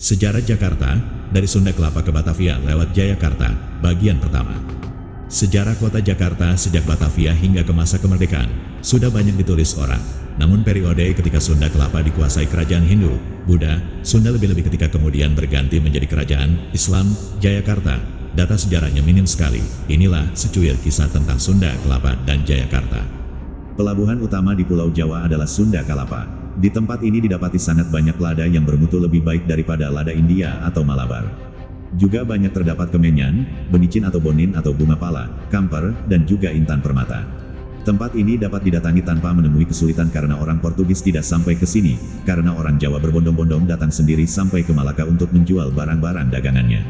Sejarah Jakarta, dari Sunda Kelapa ke Batavia lewat Jayakarta, bagian pertama. Sejarah kota Jakarta sejak Batavia hingga ke masa kemerdekaan, sudah banyak ditulis orang. Namun periode ketika Sunda Kelapa dikuasai kerajaan Hindu, Buddha, Sunda lebih-lebih ketika kemudian berganti menjadi kerajaan Islam, Jayakarta, data sejarahnya minim sekali. Inilah secuil kisah tentang Sunda Kelapa dan Jayakarta. Pelabuhan utama di Pulau Jawa adalah Sunda Kelapa. Di tempat ini didapati sangat banyak lada yang bermutu lebih baik daripada lada India atau Malabar. Juga banyak terdapat kemenyan, benicin atau bonin atau bunga pala, kamper, dan juga intan permata. Tempat ini dapat didatangi tanpa menemui kesulitan karena orang Portugis tidak sampai ke sini, karena orang Jawa berbondong-bondong datang sendiri sampai ke Malaka untuk menjual barang-barang dagangannya.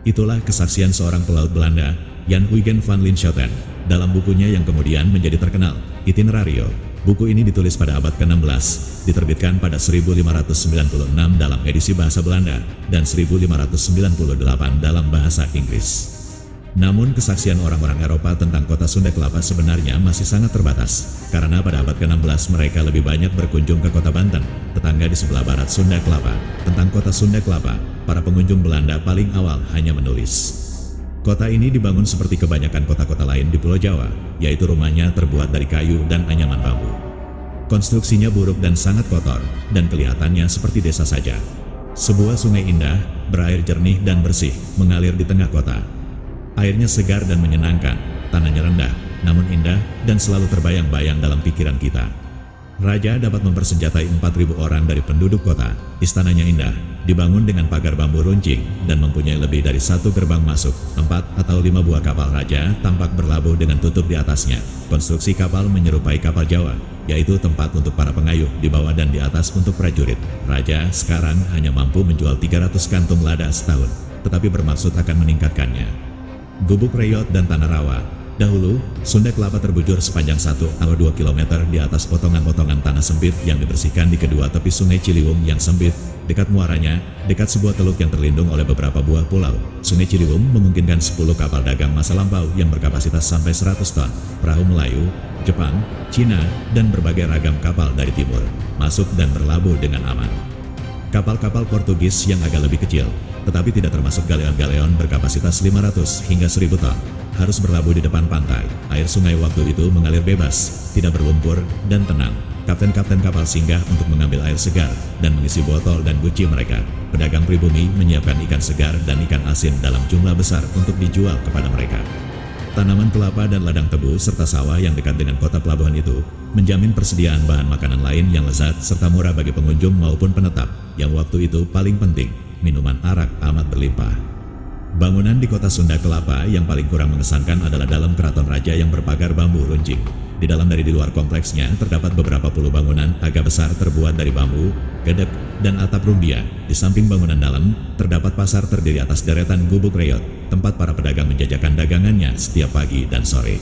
Itulah kesaksian seorang pelaut Belanda, Jan Huygen van Linschoten, dalam bukunya yang kemudian menjadi terkenal, Itinerario. Buku ini ditulis pada abad ke-16, diterbitkan pada 1596 dalam edisi bahasa Belanda, dan 1598 dalam bahasa Inggris. Namun kesaksian orang-orang Eropa tentang kota Sunda Kelapa sebenarnya masih sangat terbatas, karena pada abad ke-16 mereka lebih banyak berkunjung ke kota Banten, tetangga di sebelah barat Sunda Kelapa. Tentang kota Sunda Kelapa, para pengunjung Belanda paling awal hanya menulis. Kota ini dibangun seperti kebanyakan kota-kota lain di Pulau Jawa, yaitu rumahnya terbuat dari kayu dan anyaman bambu. Konstruksinya buruk dan sangat kotor, dan kelihatannya seperti desa saja. Sebuah sungai indah, berair jernih dan bersih, mengalir di tengah kota. Airnya segar dan menyenangkan, tanahnya rendah, namun indah, dan selalu terbayang-bayang dalam pikiran kita. Raja dapat mempersenjatai 4.000 orang dari penduduk kota. Istananya indah, dibangun dengan pagar bambu runcing, dan mempunyai lebih dari 1 gerbang masuk. 4 atau 5 buah kapal raja tampak berlabuh dengan tutup di atasnya. Konstruksi kapal menyerupai kapal Jawa, yaitu tempat untuk para pengayuh di bawah dan di atas untuk prajurit. Raja sekarang hanya mampu menjual 300 kantung lada setahun, tetapi bermaksud akan meningkatkannya. Gubuk Reyot dan Tanah Rawa. Dahulu, Sunda Kelapa terbujur sepanjang 1 atau 2 km di atas potongan-potongan tanah sempit yang dibersihkan di kedua tepi Sungai Ciliwung yang sempit, dekat muaranya, dekat sebuah teluk yang terlindung oleh beberapa buah pulau. Sungai Ciliwung memungkinkan 10 kapal dagang masa lampau yang berkapasitas sampai 100 ton, perahu Melayu, Jepang, Cina, dan berbagai ragam kapal dari timur, masuk dan berlabuh dengan aman. Kapal-kapal Portugis yang agak lebih kecil, tetapi tidak termasuk galeon-galeon berkapasitas 500 hingga 1000 ton, harus berlabuh di depan pantai. Air sungai waktu itu mengalir bebas, tidak berlumpur, dan tenang. Kapten-kapten kapal singgah untuk mengambil air segar dan mengisi botol dan guci mereka. Pedagang pribumi menyiapkan ikan segar dan ikan asin dalam jumlah besar untuk dijual kepada mereka. Tanaman kelapa dan ladang tebu serta sawah yang dekat dengan kota pelabuhan itu menjamin persediaan bahan makanan lain yang lezat serta murah bagi pengunjung maupun penetap, yang waktu itu paling penting, minuman arak amat berlimpah. Bangunan di kota Sunda Kelapa yang paling kurang mengesankan adalah dalam keraton raja yang berpagar bambu runcing. Di dalam dari di luar kompleksnya terdapat beberapa puluh bangunan agak besar terbuat dari bambu, gedek, dan atap rumbia. Di samping bangunan dalam, terdapat pasar terdiri atas deretan gubuk reyot, tempat para pedagang menjajakan dagangannya setiap pagi dan sore.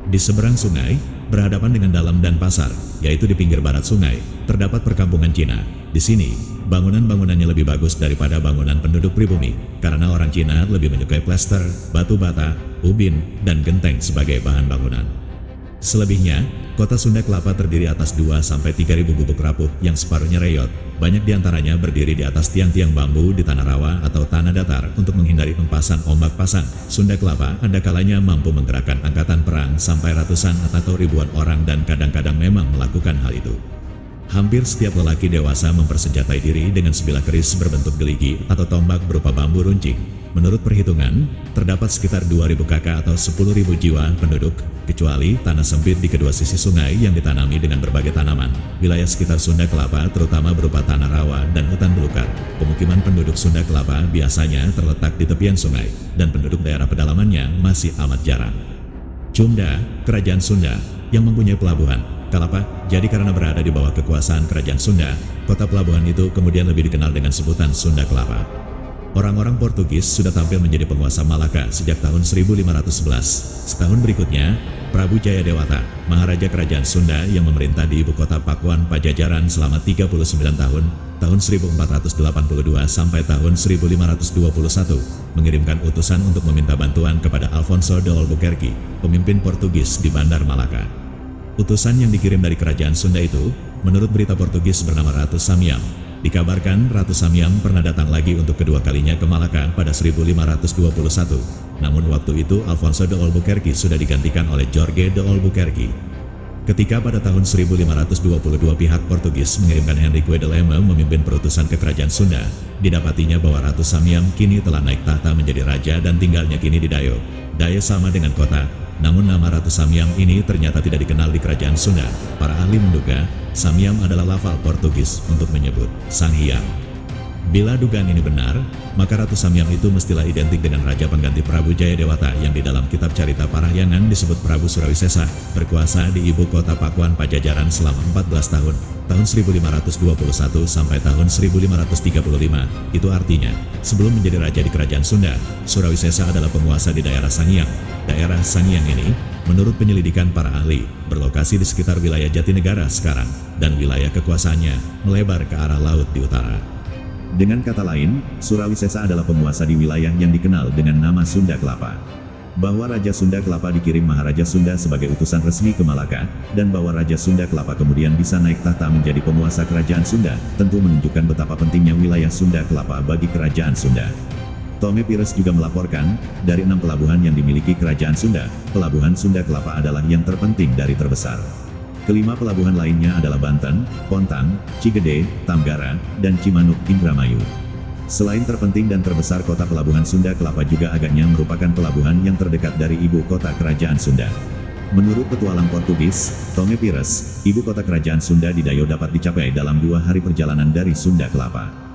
Di seberang sungai, berhadapan dengan dalam dan pasar, yaitu di pinggir barat sungai, terdapat perkampungan Cina. Di sini, bangunan-bangunannya lebih bagus daripada bangunan penduduk pribumi, karena orang Cina lebih menyukai plester, batu bata, ubin, dan genteng sebagai bahan bangunan. Selebihnya, kota Sunda Kelapa terdiri atas 2-3 ribu gubuk rapuh yang separuhnya reyot. Banyak diantaranya berdiri di atas tiang-tiang bambu di tanah rawa atau tanah datar untuk menghindari hempasan ombak pasang. Sunda Kelapa ada kalanya mampu menggerakkan angkatan perang sampai ratusan atau ribuan orang dan kadang-kadang memang melakukan hal itu. Hampir setiap lelaki dewasa mempersenjatai diri dengan sebilah keris berbentuk geligi atau tombak berupa bambu runcing. Menurut perhitungan, terdapat sekitar 2.000 kakak atau 10.000 jiwa penduduk, kecuali tanah sempit di kedua sisi sungai yang ditanami dengan berbagai tanaman. Wilayah sekitar Sunda Kelapa terutama berupa tanah rawa dan hutan belukar. Pemukiman penduduk Sunda Kelapa biasanya terletak di tepian sungai, dan penduduk daerah pedalamannya masih amat jarang. Cumda, Kerajaan Sunda, yang mempunyai pelabuhan Kelapa, jadi karena berada di bawah kekuasaan Kerajaan Sunda, kota pelabuhan itu kemudian lebih dikenal dengan sebutan Sunda Kelapa. Orang-orang Portugis sudah tampil menjadi penguasa Malaka sejak tahun 1511. Setahun berikutnya, Prabu Jayadewata, Maharaja Kerajaan Sunda yang memerintah di ibu kota Pakuan Pajajaran selama 39 tahun 1482 sampai tahun 1521, mengirimkan utusan untuk meminta bantuan kepada Alfonso de Albuquerque, pemimpin Portugis di Bandar Malaka. Utusan yang dikirim dari kerajaan Sunda itu, menurut berita Portugis bernama Ratu Samyam, Dikabarkan Ratu Samyang pernah datang lagi untuk kedua kalinya ke Malaka pada 1521. Namun waktu itu Alfonso de Albuquerque sudah digantikan oleh Jorge de Albuquerque. Ketika pada tahun 1522 pihak Portugis mengirimkan Henrique de Lema memimpin perutusan ke kerajaan Sunda, didapatinya bahwa Ratu Samyang kini telah naik tahta menjadi raja dan tinggalnya kini di Dayo. Dayo sama dengan kota, namun nama Ratu Samyang ini ternyata tidak dikenal di kerajaan Sunda. Para ahli menduga, Samyang adalah lafal Portugis untuk menyebut Sang Hyang. Bila dugaan ini benar, maka Ratu Samyang itu mestilah identik dengan raja pengganti Prabu Jayadewata yang di dalam kitab Carita Parahyangan disebut Prabu Surawisesa, berkuasa di ibu kota Pakuan Pajajaran selama 14 tahun, tahun 1521 sampai tahun 1535. Itu artinya, sebelum menjadi raja di kerajaan Sunda, Surawisesa adalah penguasa di daerah Sangiang. Daerah Sangiang ini, menurut penyelidikan para ahli, berlokasi di sekitar wilayah Jatinegara sekarang, dan wilayah kekuasaannya melebar ke arah laut di utara. Dengan kata lain, Surawisesa adalah penguasa di wilayah yang dikenal dengan nama Sunda Kelapa. Bahwa Raja Sunda Kelapa dikirim Maharaja Sunda sebagai utusan resmi ke Malaka, dan bahwa Raja Sunda Kelapa kemudian bisa naik tahta menjadi penguasa kerajaan Sunda, tentu menunjukkan betapa pentingnya wilayah Sunda Kelapa bagi kerajaan Sunda. Tome Pires juga melaporkan, dari 6 pelabuhan yang dimiliki kerajaan Sunda, pelabuhan Sunda Kelapa adalah yang terpenting dari terbesar. Kelima pelabuhan lainnya adalah Banten, Pontang, Cigede, Tamgara, dan Cimanuk, Indramayu. Selain terpenting dan terbesar, kota pelabuhan Sunda Kelapa juga agaknya merupakan pelabuhan yang terdekat dari ibu kota kerajaan Sunda. Menurut petualang Portugis, Tome Pires, ibu kota kerajaan Sunda di Dayo dapat dicapai dalam 2 hari perjalanan dari Sunda Kelapa.